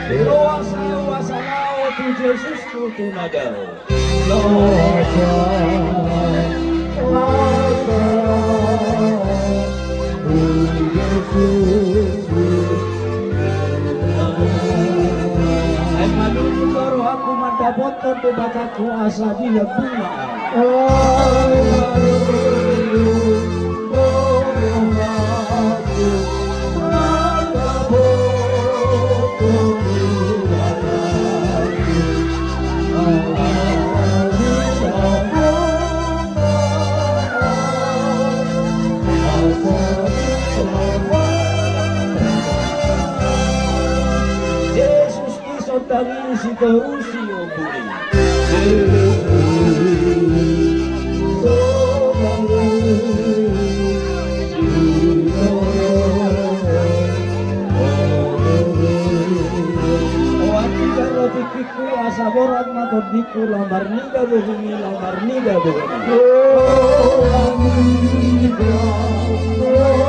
Loasa wasanao tu Jesus ku tunagaw. Loasa tu Jesus Ay malulugaro ako mandabot ko bata kuasa dia bunga. ay Jesus iso tangin si Terusi o buri. O ati karo tikiku asaboran na to diku lambar niga buhungi lambar niga buhungi. Oh,